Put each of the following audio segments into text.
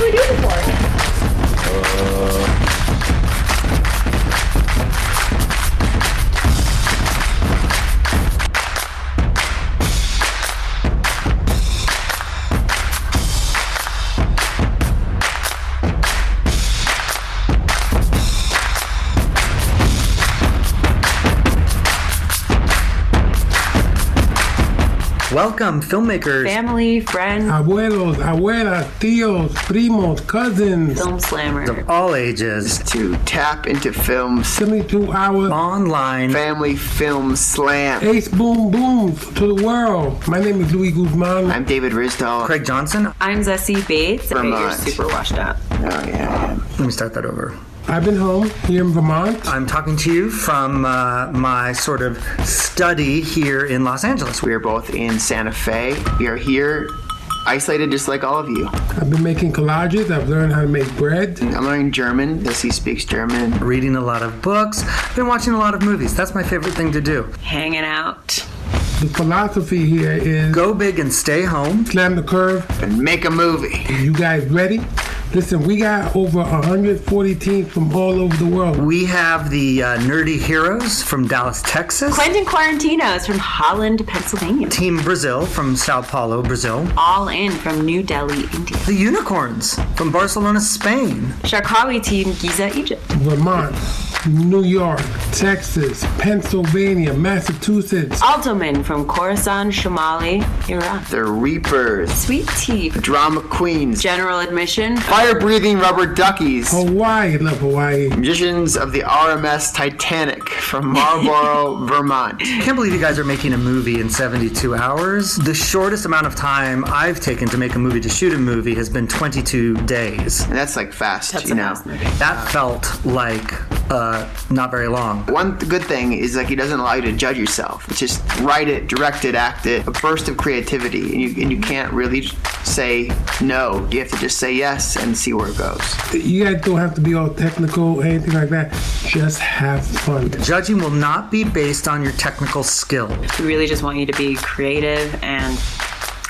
we do before? Welcome, filmmakers, Family, friends, abuelos, abuelas, tíos, primos, cousins. film slammer. of all ages, to tap into film's 72-hour online. family film slam. ace boom boom to the world. My name is Luis Guzman. I'm David Risdall. Craig Johnson. I'm Zessie Bates. Vermont. You're super washed up. Oh, yeah. Let me start that over. I've been home here in Vermont. I'm talking to you from my sort of study here in Los Angeles. We are both in Santa Fe. We are here isolated just like all of you. I've been making collages. I've learned how to make bread. I'm learning German. He speaks German. Reading a lot of books. Been watching a lot of movies. That's my favorite thing to do. Hanging out. The philosophy here is Go big and stay home. slam the curve. And make a movie. You guys ready? Listen, we got over 140 teams from all over the world. We have the Nerdy Heroes from Dallas, Texas. Quentin Quarantinos from Holland, Pennsylvania. Team Brazil from Sao Paulo, Brazil. All in from New Delhi, India. The Unicorns from Barcelona, Spain. Sharkawi team, Giza, Egypt. Vermont, New York, Texas, Pennsylvania, Massachusetts. Altoman from Khorasan, Shamali, Iran. The Reapers. Sweet Tea. Drama Queens. General admission. Fire-breathing rubber duckies. Hawaii, love Hawaii. Magicians of the RMS Titanic from Marlboro, Vermont. Can't believe you guys are making a movie in 72 hours. The shortest amount of time I've taken to make a movie, to shoot a movie, has been 22 days. And that's like fast, That's you a know. fast movie. That felt like not very long. One good thing is like he doesn't allow you to judge yourself. It's just write it, direct it, act it. A burst of creativity, and you can't really say no. You have to just say yes and see where it goes. You guys don't have to be all technical, anything like that. Just have fun. Judging will not be based on your technical skill. We really just want you to be creative, and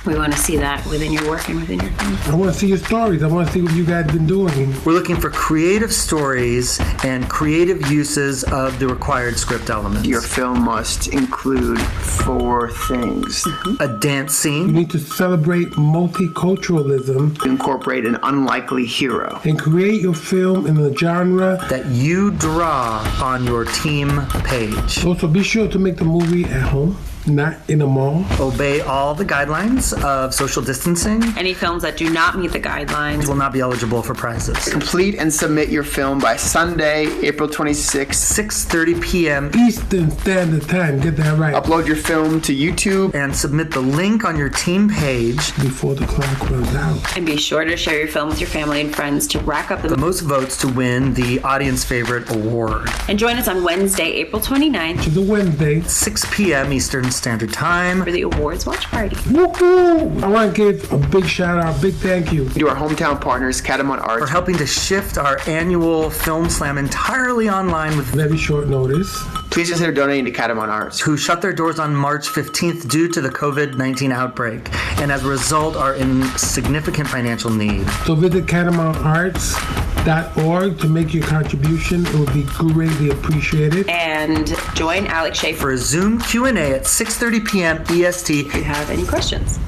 we want to see that within your work and within your film. I want to see your stories. I want to see what you guys been doing. We're looking for creative stories and creative uses of the required script elements. Your film must include 4 things. A dance You scene, need to celebrate multiculturalism Incorporate an unlikely hero. and create your film in a genre. that you draw on your team page. Also, be sure to make the movie at home, not in a mall. Obey all the guidelines of social distancing. Any films that do not meet the guidelines Will not be eligible for prizes. Complete and submit your film by Sunday, April 26th. 6:30 p.m. Eastern Standard Time. Get that right. Upload your film to YouTube. and submit the link on your team page. Before the clock runs out. and be sure to share your film with your family and friends to rack up The the most votes to win the audience favorite award. and join us on Wednesday, April 29th To the Wednesday. 6 p.m. Eastern Standard Time. for the awards watch party. Woohoo! I want to give a big shout out, big thank you. To our hometown partners, Catamount For Arts. helping to shift our annual film slam entirely online with Very short notice. Please consider donating to Catamount Arts. who shut their doors on March 15th due to the COVID-19 outbreak, and as a result are in significant financial need. So visit catamountarts.org to make your contribution. It would be greatly appreciated. And join Alex Shea For a Zoom Q&A at 6:30 p.m. EST. if you have any questions.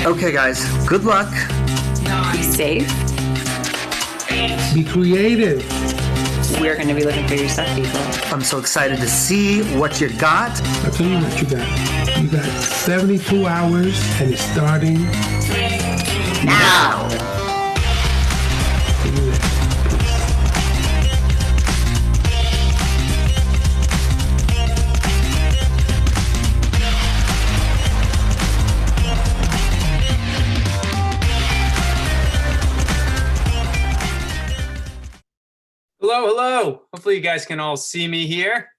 Okay, guys, good luck. Be safe. Be creative. We're going to be looking for your stuff, people. I'm so excited to see what you got. I'll tell you what you got. You got 72 hours and it's starting Now! Hello, hello. Hopefully you guys can all see me here.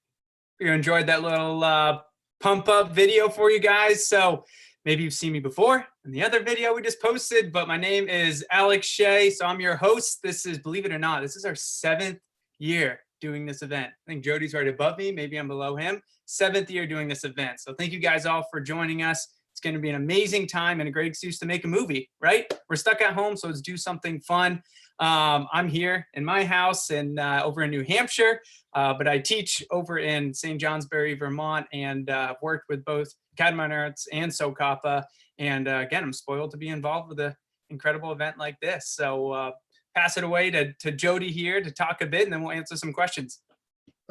You enjoyed that little pump up video for you guys. So maybe you've seen me before in the other video we just posted, but my name is Alex Shea. So I'm your host. This is, believe it or not, this is our 7th year doing this event. I think Jody's right above me. Maybe I'm below him. 7th year doing this event. So thank you guys all for joining us. It's going to be an amazing time and a great excuse to make a movie, right? We're stuck at home, so let's do something fun. I'm here in my house and over in New Hampshire, but I teach over in St. Johnsbury, Vermont, and worked with both Academy Arts and SOCAPA. And again, I'm spoiled to be involved with an incredible event like this. So pass it away to Jody here to talk a bit, and then we'll answer some questions.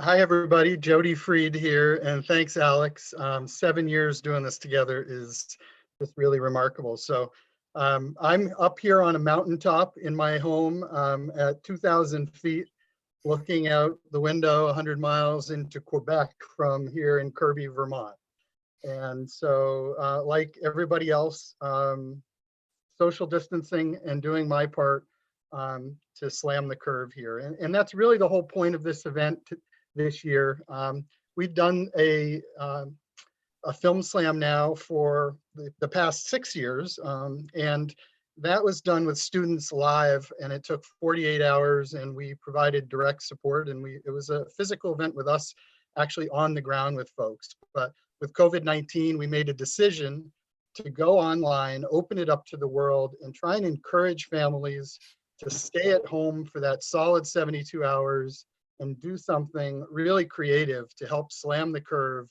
Hi, everybody. Jody Freed here, and thanks, Alex. 7 years doing this together is just really remarkable. So I'm up here on a mountaintop in my home at 2,000 feet, looking out the window 100 miles into Quebec from here in Kirby, Vermont. And so like everybody else, social distancing and doing my part to slam the curve here. And that's really the whole point of this event this year. We've done a film slam now for the past 6 years, and that was done with students live, and it took 48 hours, and we provided direct support, and it was a physical event with us actually on the ground with folks. But with COVID-19, we made a decision to go online, open it up to the world, and try and encourage families to stay at home for that solid 72 hours and do something really creative to help slam the curve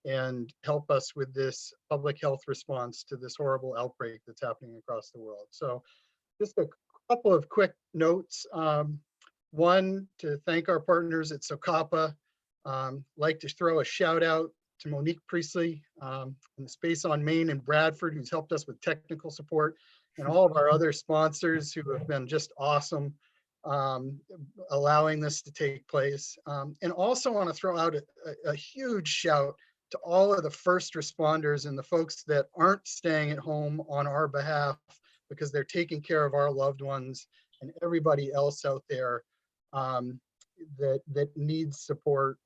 and help us with this public health response to this horrible outbreak that's happening across the world. So just a couple of quick notes. One, to thank our partners at SOCAPA. Like to throw a shout out to Monique Priestley in the Space on Main in Bradford, who's helped us with technical support, and all of our other sponsors who have been just awesome allowing this to take place. And also want to throw out a huge shout to all of the first responders and the folks that aren't staying at home on our behalf because they're taking care of our loved ones and everybody else out there that needs support.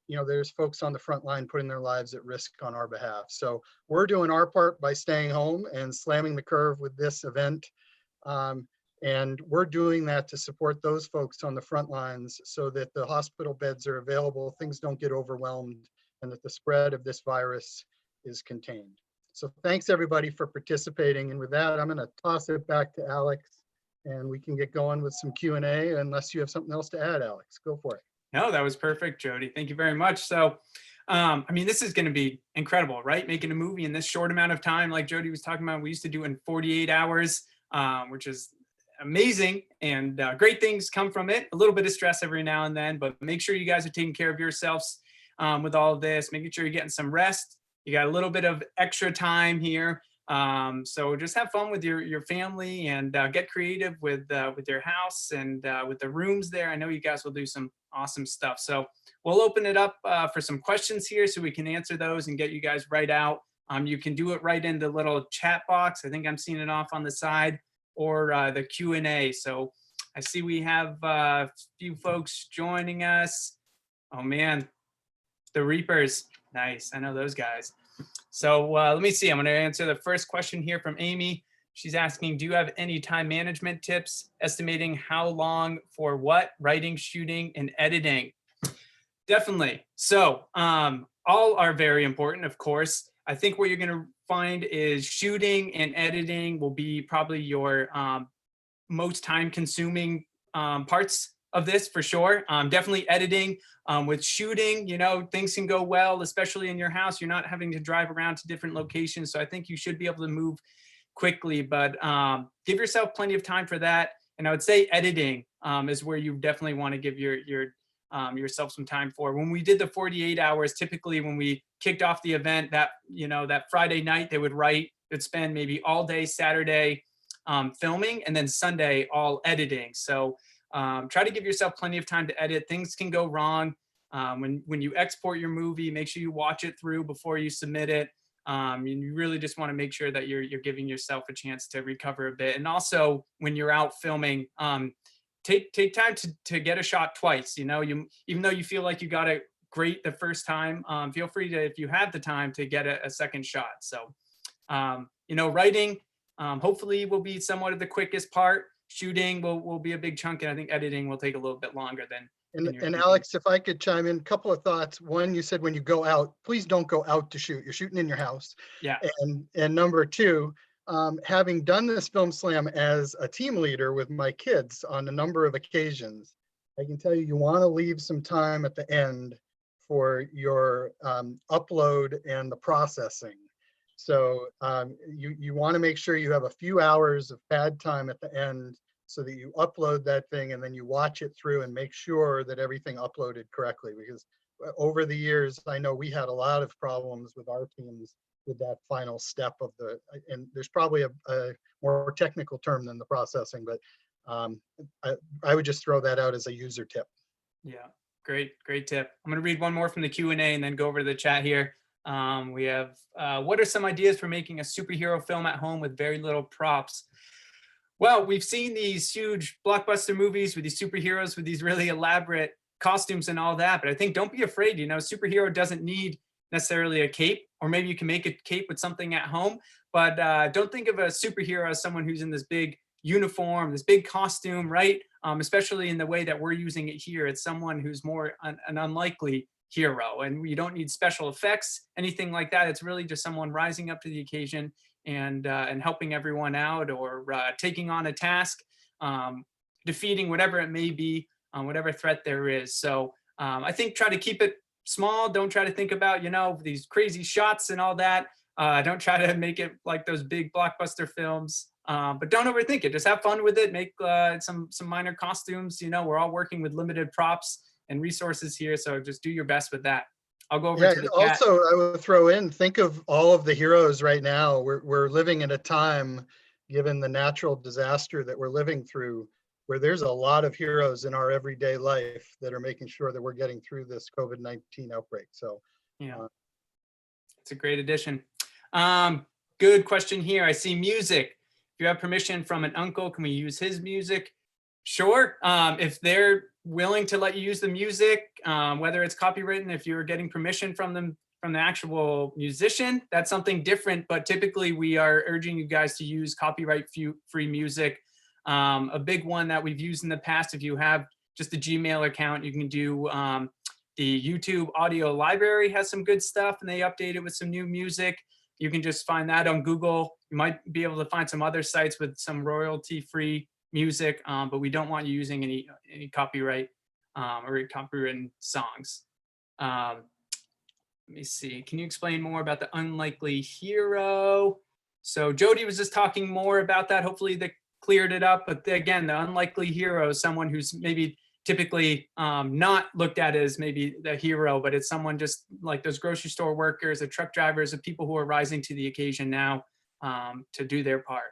You know, there's folks on the front line putting their lives at risk on our behalf. So we're doing our part by staying home and slamming the curve with this event. And we're doing that to support those folks on the front lines so that the hospital beds are available, things don't get overwhelmed, and that the spread of this virus is contained. So thanks everybody for participating. And with that, I'm gonna toss it back to Alex and we can get going with some Q&A unless you have something else to add, Alex. Go for it. No, that was perfect, Jody. Thank you very much. So, I mean, this is going to be incredible, right? Making a movie in this short amount of time, like Jody was talking about, we used to do in 48 hours, which is amazing, and great things come from it. A little bit of stress every now and then, but make sure you guys are taking care of yourselves with all of this, making sure you're getting some rest. You got a little bit of extra time here. So just have fun with your family and get creative with your house and with the rooms there. I know you guys will do some awesome stuff. So we'll open it up for some questions here so we can answer those and get you guys right out. You can do it right in the little chat box. I think I'm seeing it off on the side, or the Q&A. So I see we have a few folks joining us. Oh man, the Reapers. Nice, I know those guys. So let me see, I'm gonna answer the first question here from Amy. She's asking, do you have any time management tips, estimating how long for what, writing, shooting, and editing? Definitely. So all are very important, of course. I think what you're gonna find is shooting and editing will be probably your most time consuming parts of this for sure. Definitely editing. With shooting, you know, things can go well, especially in your house. You're not having to drive around to different locations. So I think you should be able to move quickly, but give yourself plenty of time for that. And I would say editing is where you definitely want to give yourself some time for. When we did the 48 hours, typically when we kicked off the event, that Friday night, they would spend maybe all day Saturday filming, and then Sunday all editing. So try to give yourself plenty of time to edit. Things can go wrong. When you export your movie, make sure you watch it through before you submit it. You really just want to make sure that you're giving yourself a chance to recover a bit. And also when you're out filming, take time to get a shot twice. You know, even though you feel like you got it great the first time, feel free to, if you have the time, to get a second shot. So, writing hopefully will be somewhat of the quickest part. Shooting will be a big chunk, and I think editing will take a little bit longer in And, your and thinking. Alex, if I could chime in, a couple of thoughts. One, you said when you go out, please don't go out to shoot. You're shooting in your house. Yeah. And number two, having done this film slam as a team leader with my kids on a number of occasions, I can tell you, you want to leave some time at the end for your upload and the processing. So you want to make sure you have a few hours of pad time at the end so that you upload that thing and then you watch it through and make sure that everything uploaded correctly. Because over the years, I know we had a lot of problems with our teams with that final step of the, and there's probably a more technical term than the processing, but I would just throw that out as a user tip. Yeah, great tip. I'm going to read one more from the Q&A and then go over to the chat here. We have, what are some ideas for making a superhero film at home with very little props? Well, we've seen these huge blockbuster movies with these superheroes with these really elaborate costumes and all that, but I think don't be afraid, you know, superhero doesn't need necessarily a cape, or maybe you can make a cape with something at home, but don't think of a superhero as someone who's in this big uniform, this big costume, right? Especially in the way that we're using it here. It's someone who's more an unlikely hero, and you don't need special effects, anything like that. It's really just someone rising up to the occasion and helping everyone out, or taking on a task, defeating whatever it may be, whatever threat there is. So I think try to keep it small. Don't try to think about, you know, these crazy shots and all that. Don't try to make it like those big blockbuster films. But don't overthink it. Just have fun with it. Make some minor costumes. You know, we're all working with limited props and resources here, so just do your best with that. I'll go over to the chat. Also, I would throw in, think of all of the heroes right now. We're living in a time, given the natural disaster that we're living through, where there's a lot of heroes in our everyday life that are making sure that we're getting through this COVID-19 outbreak. So yeah, it's a great addition. Good question here. I see music. If you have permission from an uncle, can we use his music? Sure. If they're willing to let you use the music, whether it's copywritten, if you're getting permission from them, from the actual musician, that's something different. But typically we are urging you guys to use copyright free music. A big one that we've used in the past, if you have just a Gmail account, you can do the YouTube audio library has some good stuff, and they update it with some new music. You can just find that on Google. You might be able to find some other sites with some royalty-free music, but we don't want you using any copyright or copywritten songs. Let me see. Can you explain more about the unlikely hero? So Jody was just talking more about that. Hopefully that cleared it up. But again, the unlikely hero is someone who's maybe typically not looked at as maybe the hero, but it's someone just like those grocery store workers, the truck drivers, the people who are rising to the occasion now to do their part.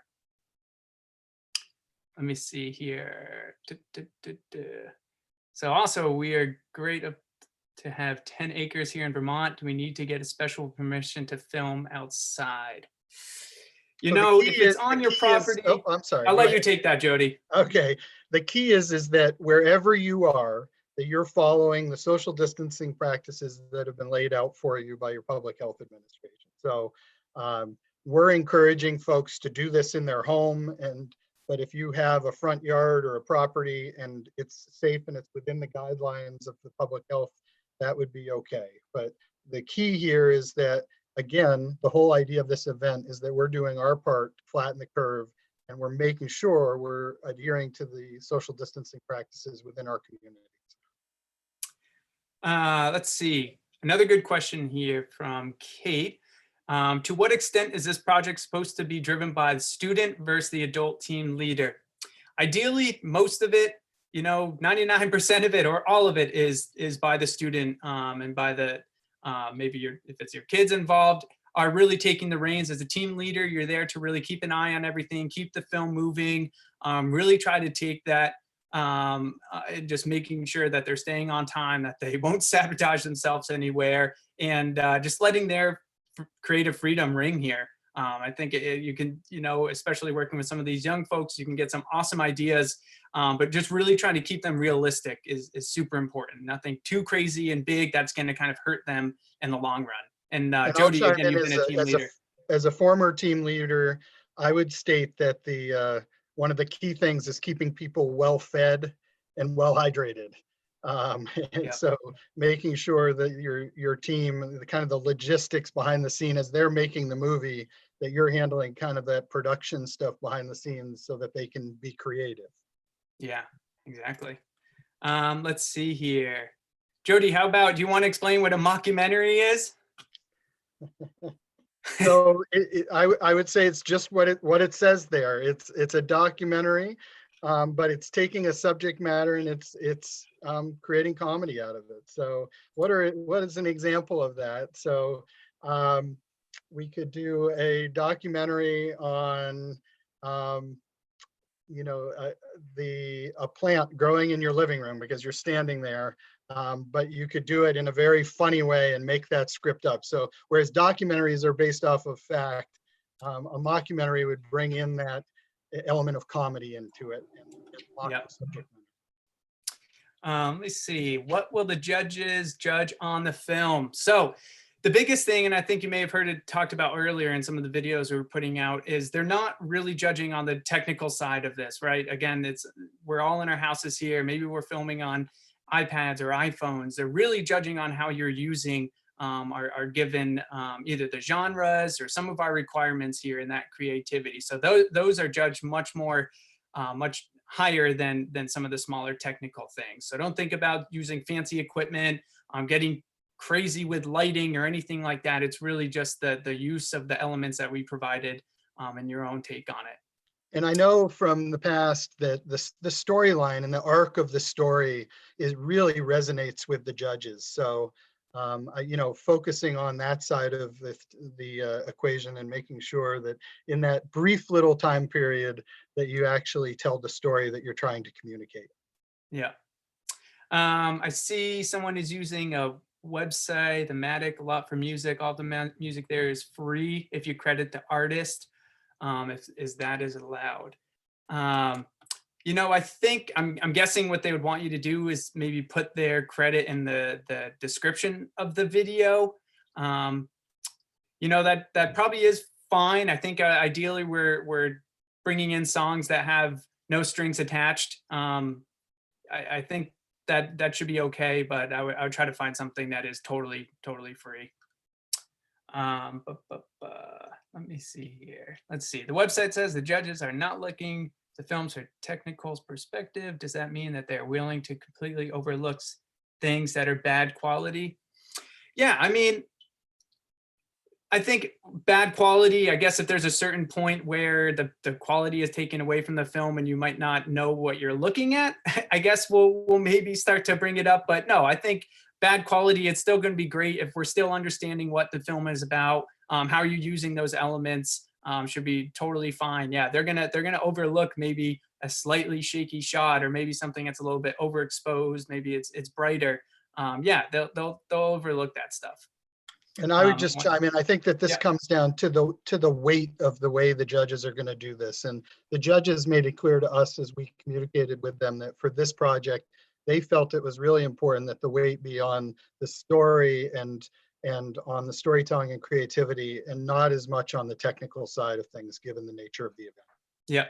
Let me see here. So also we are great to have 10 acres here in Vermont. Do we need to get a special permission to film outside? You know, if it's on your property, I'm sorry. I'll let you take that, Jody. Okay. The key is that wherever you are, that you're following the social distancing practices that have been laid out for you by your public health administration. So we're encouraging folks to do this in their home, but if you have a front yard or a property and it's safe and it's within the guidelines of the public health, that would be okay. But the key here is that, again, the whole idea of this event is that we're doing our part to flatten the curve, and we're making sure we're adhering to the social distancing practices within our communities. Let's see. Another good question here from Kate. To what extent is this project supposed to be driven by the student versus the adult team leader? Ideally, most of it, you know, 99% of it or all of it is by the student and by the, maybe if it's your kids involved, are really taking the reins. As a team leader, you're there to really keep an eye on everything, keep the film moving, really try to take that, just making sure that they're staying on time, that they won't sabotage themselves anywhere, and just letting their creative freedom ring here. I think you can, you know, especially working with some of these young folks, you can get some awesome ideas, but just really trying to keep them realistic is super important. Nothing too crazy and big that's going to kind of hurt them in the long run. And Jody, again, you've been a team leader. As a former team leader, I would state that the one of the key things is keeping people well fed and well hydrated. And Yep. so making sure that your team, the kind of the logistics behind the scene as they're making the movie, that you're handling kind of that production stuff behind the scenes so that they can be creative. Yeah, exactly. Let's see here. Jody, how about, do you want to explain what a mockumentary is? So I would say it's just what it says there. It's a documentary, but it's taking a subject matter and it's creating comedy out of it. So what is an example of that? So we could do a documentary on a plant growing in your living room because you're standing there. But you could do it in a very funny way and make that script up. So whereas documentaries are based off of fact, a mockumentary would bring in that element of comedy into it and mock Yep. the subject matter. Let's see. What will the judges judge on the film? So the biggest thing, and I think you may have heard it talked about earlier in some of the videos we were putting out, is they're not really judging on the technical side of this, right? Again, we're all in our houses here. Maybe we're filming on iPads or iPhones. They're really judging on how you're using are given either the genres or some of our requirements here in that creativity. So those are judged much more, much higher than some of the smaller technical things. So don't think about using fancy equipment, getting crazy with lighting or anything like that. It's really just the use of the elements that we provided and your own take on it. And I know from the past that the storyline and the arc of the story really resonates with the judges. So, focusing on that side of the equation and making sure that in that brief little time period that you actually tell the story that you're trying to communicate. Yeah. I see someone is using a website, the Matic, a lot for music. All the music there is free if you credit the artist. If that is allowed. I think I'm guessing what they would want you to do is maybe put their credit in the description of the video. That probably is fine. I think ideally we're bringing in songs that have no strings attached. I think that should be okay, but I would try to find something that is totally free. Let me see here. Let's see. The website says the judges are not looking the films from technical perspective. Does that mean that they're willing to completely overlook things that are bad quality? Yeah, I mean, I think bad quality, I guess if there's a certain point where the quality is taken away from the film and you might not know what you're looking at, I guess we'll maybe start to bring it up. But no, I think bad quality, it's still going to be great if we're still understanding what the film is about. How you're using those elements should be totally fine. Yeah, they're gonna overlook maybe a slightly shaky shot or maybe something that's a little bit overexposed. Maybe it's brighter. Yeah, they'll overlook that stuff. And I would just chime in. I think that this Yeah. comes down to the weight of the way the judges are going to do this. And the judges made it clear to us as we communicated with them that for this project, they felt it was really important that the weight be on the story and on the storytelling and creativity, and not as much on the technical side of things, given the nature of the event. Yeah.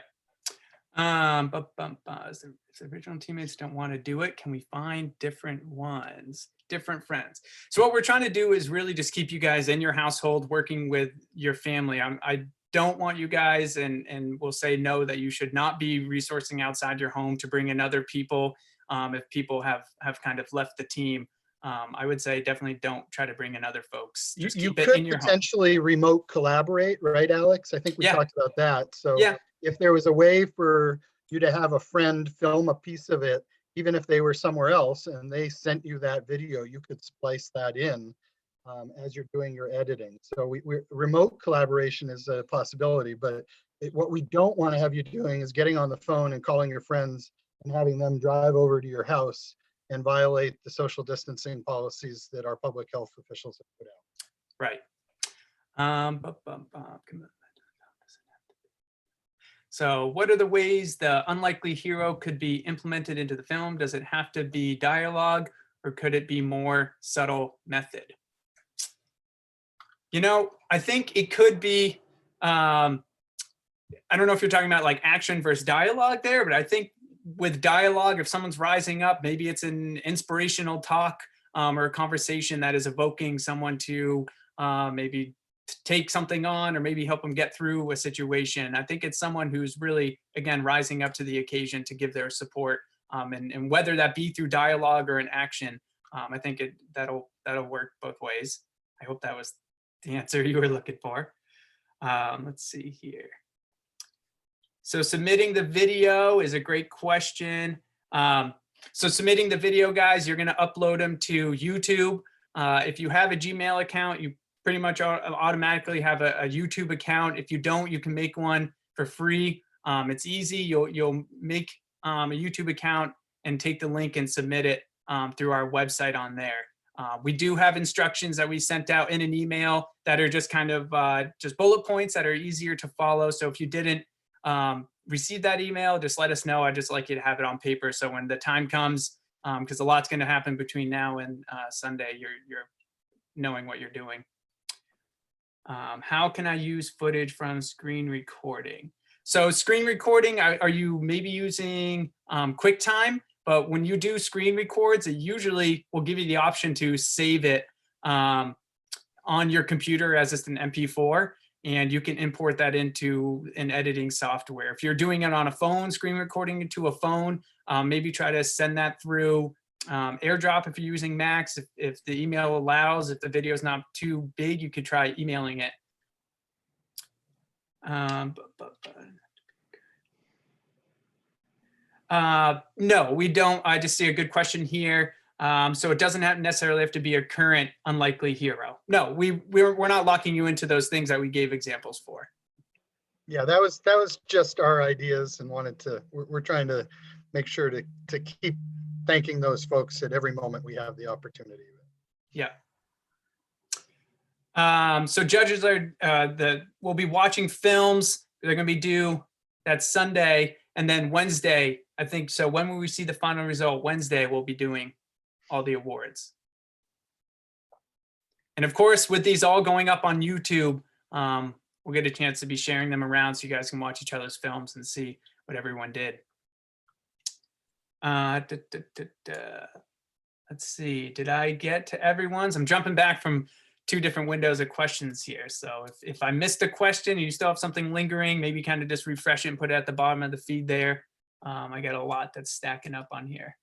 If the original teammates don't want to do it, can we find different ones, different friends? So what we're trying to do is really just keep you guys in your household, working with your family. I don't want you guys, and we'll say no, that you should not be resourcing outside your home to bring in other people. If people have kind of left the team, I would say definitely don't try to bring in other folks. Just You keep it could in your home. potentially remote collaborate, right, Alex? I think we Yeah. talked about that. So Yeah. if there was a way for you to have a friend film a piece of it, even if they were somewhere else and they sent you that video, you could splice that in as you're doing your editing. So remote collaboration is a possibility, but what we don't want to have you doing is getting on the phone and calling your friends and having them drive over to your house and violate the social distancing policies that our public health officials have put out. Right. So what are the ways the unlikely hero could be implemented into the film? Does it have to be dialogue, or could it be more subtle method? I think it could be, I don't know if you're talking about like action versus dialogue there, but I think with dialogue, if someone's rising up, maybe it's an inspirational talk or a conversation that is evoking someone to maybe take something on or maybe help them get through a situation. I think it's someone who's really, again, rising up to the occasion to give their support, and whether that be through dialogue or an action. I think that'll work both ways. I hope that was the answer you were looking for. Let's see here. So submitting the video is a great question. So submitting the video, guys, you're going to upload them to YouTube. If you have a Gmail account, you pretty much automatically have a YouTube account. If you don't, you can make one for free. It's easy. You'll make a YouTube account and take the link and submit it through our website on there. We do have instructions that we sent out in an email that are just kind of just bullet points that are easier to follow. So if you didn't receive that email, just let us know. I'd just like you to have it on paper. So when the time comes, because a lot's going to happen between now and Sunday, you're knowing what you're doing. How can I use footage from screen recording? So screen recording, are you maybe using QuickTime? But when you do screen records, it usually will give you the option to save it on your computer as just an MP4, and you can import that into an editing software. If you're doing it on a phone, screen recording into a phone, maybe try to send that through AirDrop if you're using Macs. If the email allows, if the video is not too big, you could try emailing it. No, we don't. I just see a good question here. So it doesn't necessarily have to be a current unlikely hero. No, we're not locking you into those things that we gave examples for. Yeah, that was just our ideas, and we're trying to make sure to keep thanking those folks at every moment we have the opportunity. Yeah. So judges will be watching films. They're going to be due that Sunday, and then Wednesday, I think. So when will we see the final result? Wednesday, we'll be doing all the awards. And of course, with these all going up on YouTube, we'll get a chance to be sharing them around so you guys can watch each other's films and see what everyone did. Let's see, did I get to everyone's? I'm jumping back from 2 different windows of questions here. So if I missed a question and you still have something lingering, maybe kind of just refresh it and put it at the bottom of the feed there. I got a lot that's stacking up on here.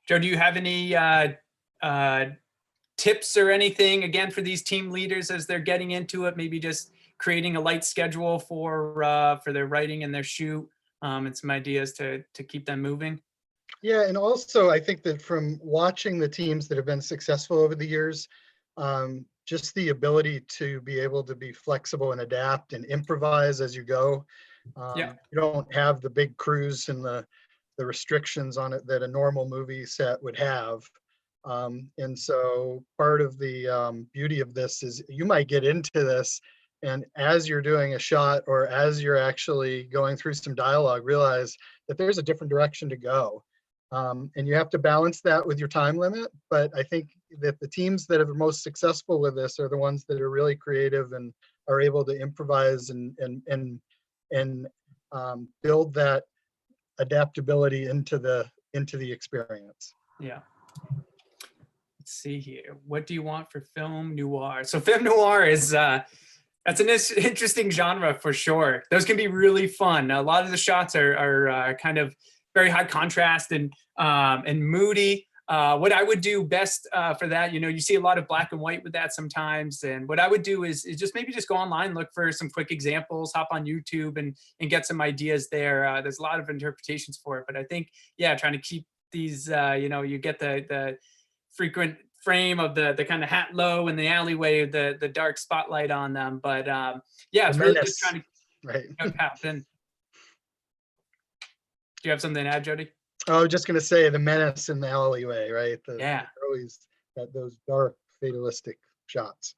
Joe, do you have any tips or anything, again, for these team leaders as they're getting into it? Maybe just creating a light schedule for their writing and their shoot, and some ideas to keep them moving? Yeah, and also I think that from watching the teams that have been successful over the years, just the ability to be able to be flexible and adapt and improvise as you go. Yeah. You don't have the big crews and the restrictions on it that a normal movie set would have. And so part of the beauty of this is you might get into this, and as you're doing a shot or as you're actually going through some dialogue, realize that there's a different direction to go. And you have to balance that with your time limit. But I think that the teams that are most successful with this are the ones that are really creative and are able to improvise and build that adaptability into the experience. Yeah. Let's see here. What do you want for film noir? So film noir is that's an interesting genre for sure. Those can be really fun. A lot of the shots are kind of very high contrast and moody. What I would do best for that, you see a lot of black and white with that sometimes. And what I would do is just maybe just go online, look for some quick examples, hop on YouTube and get some ideas there. There's a lot of interpretations for it, but I think, yeah, trying to keep these, you get the frequent frame of the kind of hat low in the alleyway, the dark spotlight on them. But yeah, it's really just trying to right. happen. Do you have something to add, Jody? I was just going to say the menace in the alleyway, right? Yeah. Always those dark, fatalistic shots.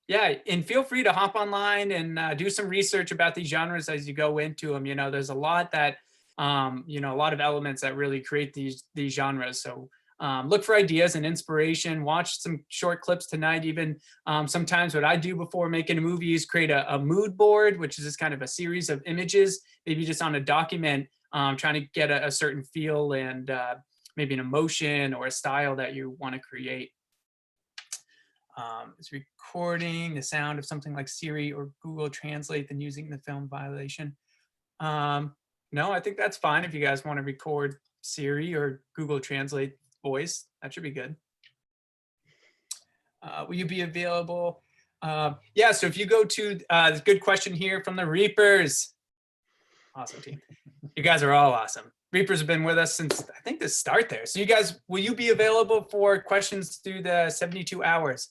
Yeah, and feel free to hop online and do some research about these genres as you go into them. There's a lot that, a lot of elements that really create these genres. So look for ideas and inspiration. Watch some short clips tonight. Even sometimes what I do before making a movie is create a mood board, which is just kind of a series of images, maybe just on a document, trying to get a certain feel and maybe an emotion or a style that you want to create. It's recording the sound of something like Siri or Google Translate, then using the film violation. No, I think that's fine if you guys want to record Siri or Google Translate voice. That should be good. Will you be available? Yeah, so if you go to, good question here from the Reapers. Awesome team. You guys are all awesome. Reapers have been with us since, I think, the start there. So you guys, will you be available for questions through the 72 hours?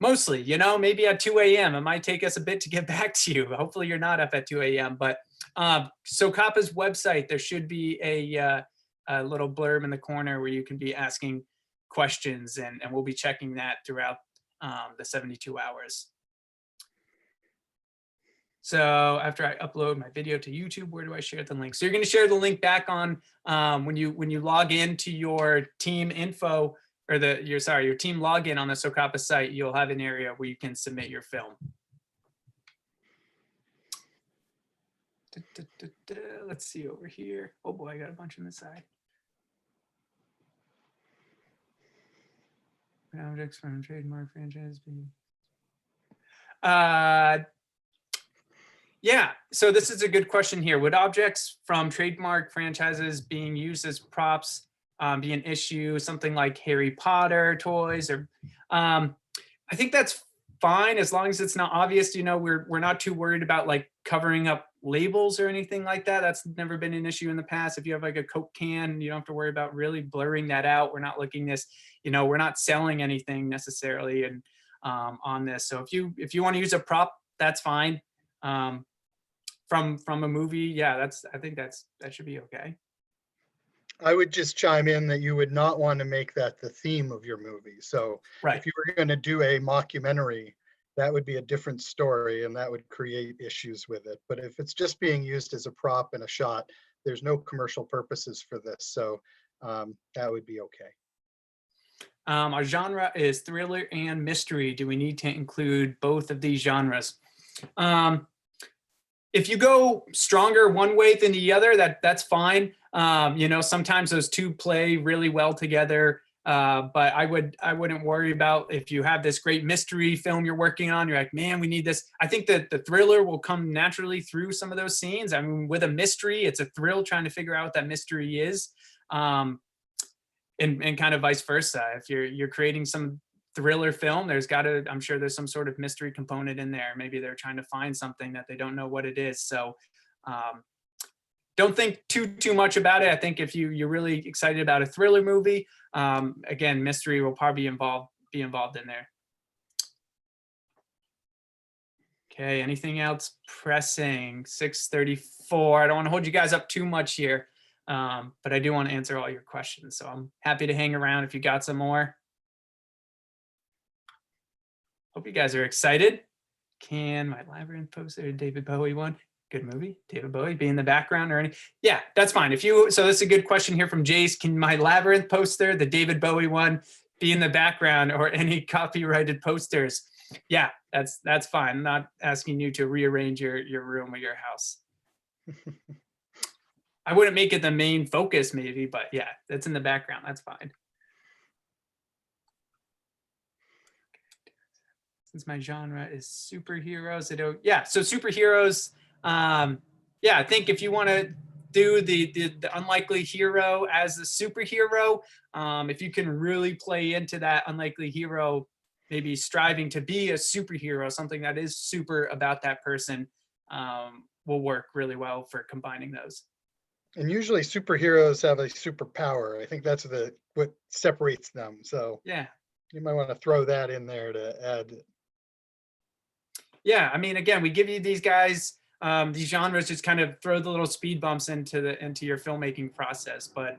Mostly, you know, maybe at 2 a.m. It might take us a bit to get back to you. Hopefully you're not up at 2 a.m. But SOCAPA's website, there should be a little blurb in the corner where you can be asking questions, and we'll be checking that throughout the 72 hours. So after I upload my video to YouTube, where do I share the link? So you're going to share the link back on when you log into your team info, or your team login on the SOCAPA site. You'll have an area where you can submit your film. Let's see over here. Oh boy, I got a bunch on the side. Objects from trademark franchise. Yeah, so this is a good question here. Would objects from trademark franchises being used as props be an issue? Something like Harry Potter toys, or I think that's fine as long as it's not obvious. You know, we're not too worried about like covering up labels or anything like that. That's never been an issue in the past. If you have like a Coke can, you don't have to worry about really blurring that out. We're not looking this, you know, we're not selling anything necessarily and on this. So if you want to use a prop, that's fine. From a movie, yeah, I think that should be okay. I would just chime in that you would not want to make that the theme of your movie. So Right. if you were going to do a mockumentary, that would be a different story and that would create issues with it. But if it's just being used as a prop in a shot, there's no commercial purposes for this. So that would be okay. Our genre is thriller and mystery. Do we need to include both of these genres? If you go stronger one way than the other, that's fine. You know, sometimes those two play really well together. But I wouldn't worry about if you have this great mystery film you're working on. You're like, man, we need this. I think that the thriller will come naturally through some of those scenes. I mean, with a mystery, it's a thrill trying to figure out what that mystery is, and kind of vice versa. If you're creating some thriller film, I'm sure there's some sort of mystery component in there. Maybe they're trying to find something that they don't know what it is. So don't think too much about it. I think if you're really excited about a thriller movie, again, mystery will probably be involved in there. Okay, anything else pressing? 6:34. I don't want to hold you guys up too much here, but I do want to answer all your questions. So I'm happy to hang around if you got some more. Hope you guys are excited. Can my Labyrinth poster, David Bowie one? Good movie, David Bowie, be in the background or any? Yeah, that's fine. So this is a good question here from Jace. Can my Labyrinth poster, the David Bowie one, be in the background or any copyrighted posters? Yeah, that's fine. I'm not asking you to rearrange your room or your house. I wouldn't make it the main focus maybe, but yeah, that's in the background. That's fine. Since my genre is superheroes, so superheroes. Yeah, I think if you want to do the unlikely hero as a superhero, if you can really play into that unlikely hero, maybe striving to be a superhero, something that is super about that person, will work really well for combining those. And usually superheroes have a superpower. I think that's what separates them. So yeah, you might want to throw that in there to add. Yeah, I mean, again, we give you these guys, these genres, just kind of throw the little speed bumps into your filmmaking process. But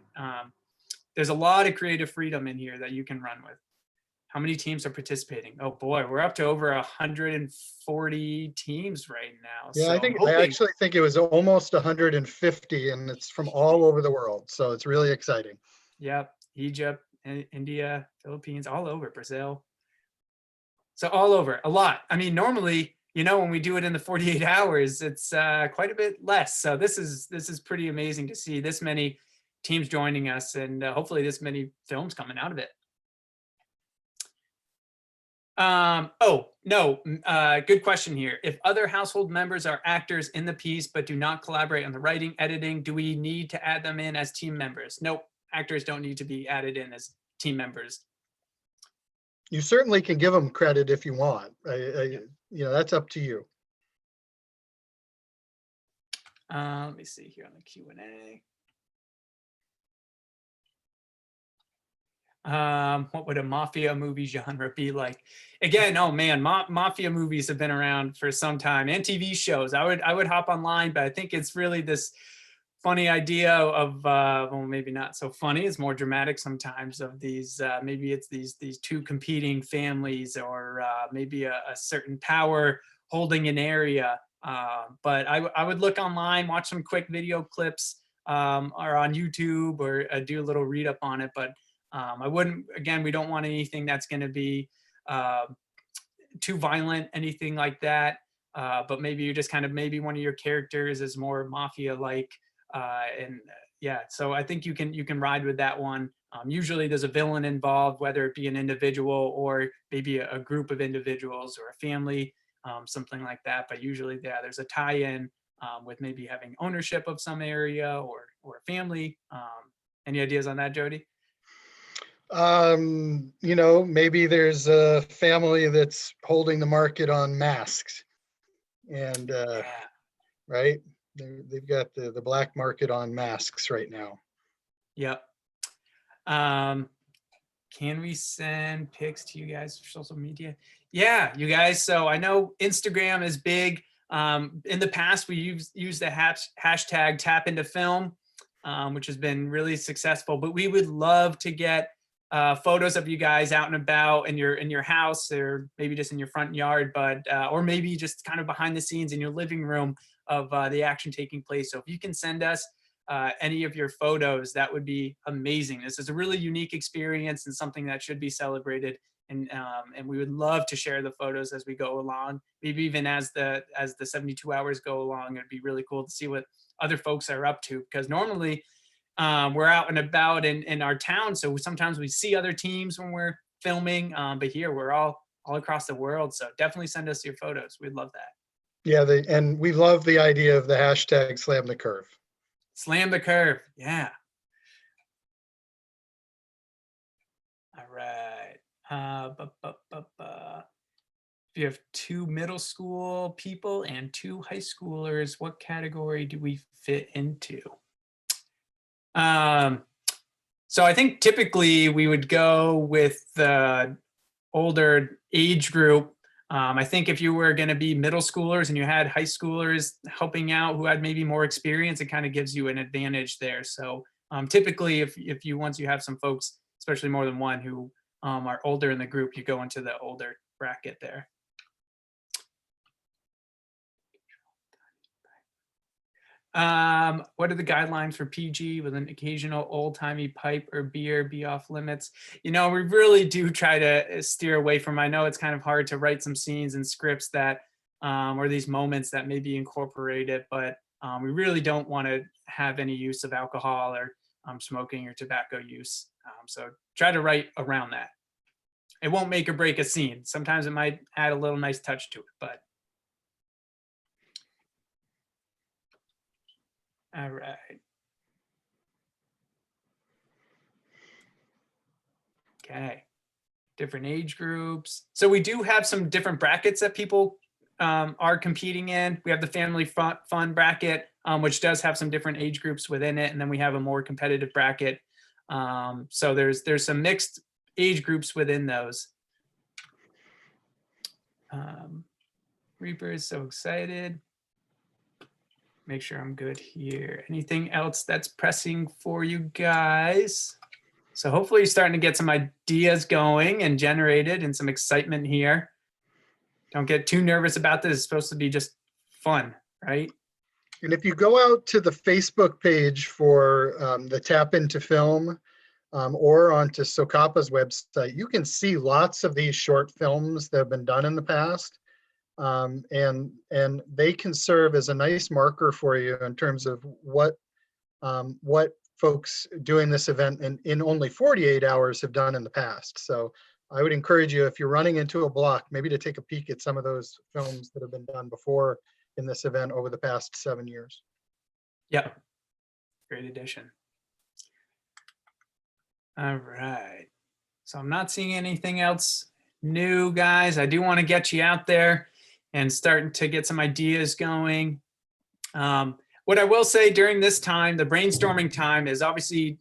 there's a lot of creative freedom in here that you can run with. How many teams are participating? Oh boy, we're up to over 140 teams right now. Yeah, so I actually think it was almost 150, and it's from all over the world. So it's really exciting. Yep. Egypt, India, Philippines, all over, Brazil. So all over, a lot. I mean, normally, you know, when we do it in the 48 hours, it's quite a bit less. So this is pretty amazing to see this many teams joining us, and hopefully this many films coming out of it. Good question here. If other household members are actors in the piece but do not collaborate on the writing, editing, do we need to add them in as team members? Nope, actors don't need to be added in as team members. You certainly can give them credit if you want. That's up to you. Let me see here on the Q&A. What would a mafia movie genre be like? Again, oh man, mafia movies have been around for some time, and TV shows. I would hop online, but I think it's really this funny idea of well, maybe not so funny. It's more dramatic sometimes. Of these, maybe it's these two competing families, or maybe a certain power holding an area. But I would look online, watch some quick video clips, or on YouTube, or do a little read up on it. But I wouldn't, again, we don't want anything that's going to be too violent, anything like that. But maybe you just kind of, maybe one of your characters is more mafia-like. Yeah, so I think you can ride with that one. Usually there's a villain involved, whether it be an individual or maybe a group of individuals or a family, something like that. But usually, yeah, there's a tie-in with maybe having ownership of some area or a family. Any ideas on that, Jody? Maybe there's a family that's holding the market on masks, and right, they've got the black market on masks right now. Yep. Can we send pics to you guys for social media? Yeah, you guys. So I know Instagram is big. In the past, we used the hashtag Tap Into Film, which has been really successful. But we would love to get photos of you guys out and about in your house, or maybe just in your front yard, but or maybe just kind of behind the scenes in your living room of the action taking place. So if you can send us any of your photos, that would be amazing. This is a really unique experience and something that should be celebrated. And we would love to share the photos as we go along. Maybe even as the 72 hours go along, it'd be really cool to see what other folks are up to, because normally we're out and about in our town, so sometimes we see other teams when we're filming, but here we're all across the world. So definitely send us your photos. We'd love that. Yeah, and we love the idea of the hashtag Slam the Curve. Slam the curve. Yeah. All right. If you have 2 middle school people and 2 high schoolers, what category do we fit into? So I think typically we would go with the older age group. I think if you were going to be middle schoolers and you had high schoolers helping out who had maybe more experience, it kind of gives you an advantage there. So typically if you, once you have some folks, especially more than one, who are older in the group, you go into the older bracket there. What are the guidelines for PG with an occasional old-timey pipe or beer be off limits? We really do try to steer away from, I know it's kind of hard to write some scenes and scripts that, or these moments that may be incorporated, but we really don't want to have any use of alcohol or smoking or tobacco use. So try to write around that. It won't make or break a scene. Sometimes it might add a little nice touch to it, but. All right. Okay. Different age groups. So we do have some different brackets that people are competing in. We have the family fun bracket, which does have some different age groups within it. And then we have a more competitive bracket. So there's some mixed age groups within those. Reaper is so excited. Make sure I'm good here. Anything else that's pressing for you guys? So hopefully you're starting to get some ideas going and generated and some excitement here. Don't get too nervous about this. It's supposed to be just fun, right? And if you go out to the Facebook page for the Tap Into Film, or onto SOCAPA's website, you can see lots of these short films that have been done in the past. And they can serve as a nice marker for you in terms of what folks doing this event in only 48 hours have done in the past. So I would encourage you, if you're running into a block, maybe to take a peek at some of those films that have been done before in this event over the past 7 years. Yep. Great addition. All right. So I'm not seeing anything else new, guys. I do want to get you out there and starting to get some ideas going. What I will say during this time, the brainstorming time is obviously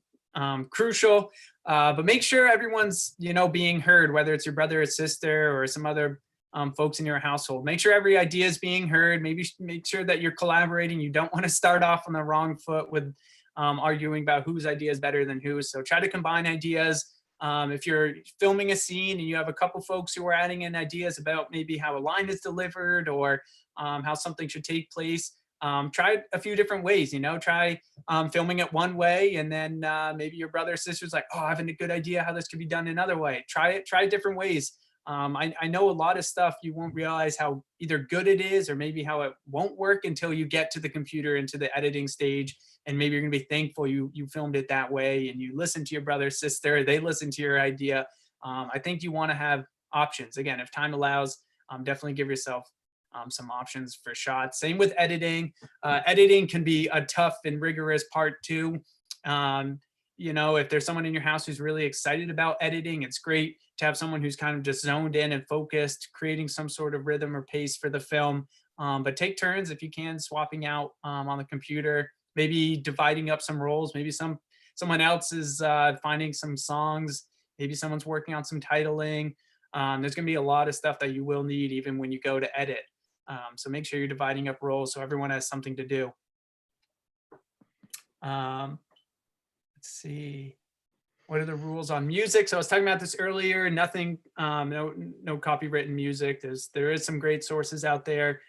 crucial, but make sure everyone's, being heard, whether it's your brother or sister or some other folks in your household. Make sure every idea is being heard. Maybe make sure that you're collaborating. You don't want to start off on the wrong foot with arguing about whose idea is better than whose. So try to combine ideas. If you're filming a scene and you have a couple folks who are adding in ideas about maybe how a line is delivered or how something should take place, try a few different ways, try filming it one way, and then maybe your brother or sister's like, oh, I have a good idea how this could be done another way. Try different ways. I know a lot of stuff you won't realize how either good it is or maybe how it won't work until you get to the computer into the editing stage. And maybe you're gonna be thankful you filmed it that way and you listen to your brother or sister, they listen to your idea. I think you wanna have options. Again, if time allows, definitely give yourself some options for shots. Same with editing. Editing can be a tough and rigorous part too. If there's someone in your house who's really excited about editing, it's great to have someone who's kind of just zoned in and focused, creating some sort of rhythm or pace for the film. But take turns if you can, swapping out on the computer, maybe dividing up some roles. Maybe someone else is finding some songs. Maybe someone's working on some titling. There's going to be a lot of stuff that you will need even when you go to edit. So make sure you're dividing up roles so everyone has something to do. Let's see. What are the rules on music? So I was talking about this earlier. Nothing, no copywritten music. There is some great sources out there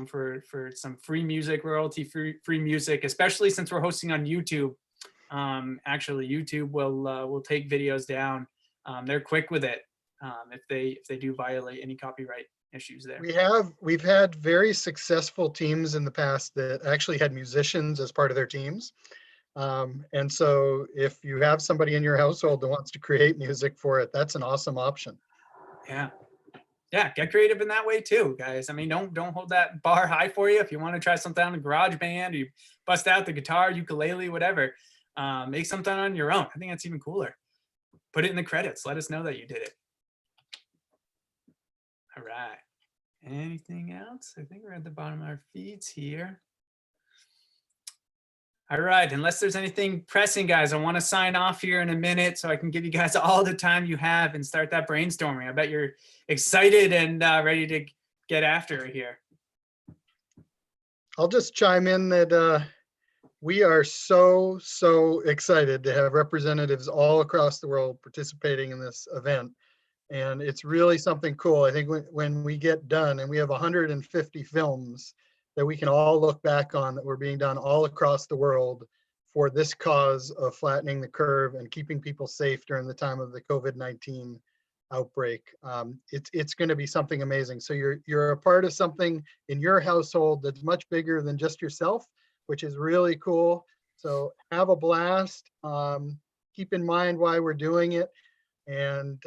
for some free music, royalty-free music, especially since we're hosting on YouTube. Actually, YouTube will take videos down. They're quick with it if they do violate any copyright issues there. We've had very successful teams in the past that actually had musicians as part of their teams. And so if you have somebody in your household that wants to create music for it, that's an awesome option. Yeah. Get creative in that way too, guys. I mean, don't hold that bar high for you. If you want to try something on a GarageBand, or you bust out the guitar, ukulele, whatever, make something on your own. I think that's even cooler. Put it in the credits. Let us know that you did it. All right. Anything else? I think we're at the bottom of our feeds here. All right, unless there's anything pressing, guys, I want to sign off here in a minute so I can give you guys all the time you have and start that brainstorming. I bet you're excited and ready to get after it here. I'll just chime in that we are so excited to have representatives all across the world participating in this event. And it's really something cool. I think when we get done, and we have 150 films that we can all look back on that were being done all across the world for this cause of flattening the curve and keeping people safe during the time of the COVID-19 outbreak. It's going to be something amazing. So you're a part of something in your household that's much bigger than just yourself, which is really cool. So have a blast. Keep in mind why we're doing it. And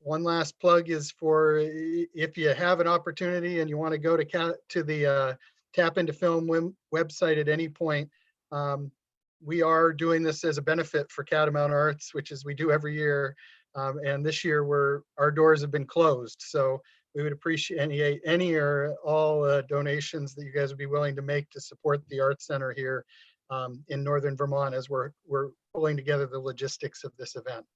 one last plug is for if you have an opportunity and you want to go to the Tap Into Film website at any point, we are doing this as a benefit for Catamount Arts, which is we do every year. And this year our doors have been closed. So we would appreciate any or all donations that you guys would be willing to make to support the Arts Center here in Northern Vermont as we're pulling together the logistics of this event.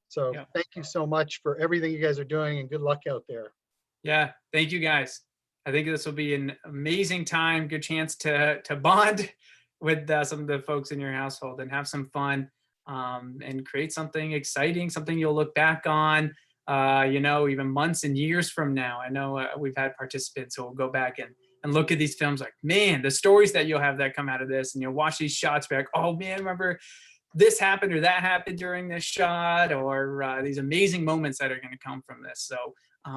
So Thank you so much for everything you guys are doing, and good luck out there. Yeah, thank you guys. I think this will be an amazing time, good chance to bond with some of the folks in your household and have some fun and create something exciting, something you'll look back on, even months and years from now. I know we've had participants who will go back and look at these films like, man, the stories that you'll have that come out of this, and you'll watch these shots back, oh man, remember this happened or that happened during this shot, or these amazing moments that are going to come from this. So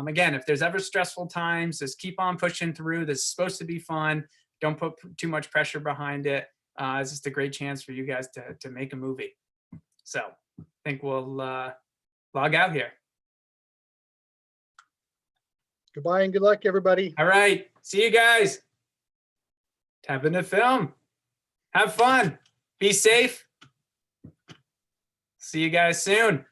again, if there's ever stressful times, just keep on pushing through. This is supposed to be fun. Don't put too much pressure behind it. It's just a great chance for you guys to make a movie. So I think we'll log out here. Goodbye and good luck, everybody. All right. See you guys. Tap into film. Have fun. Be safe. See you guys soon.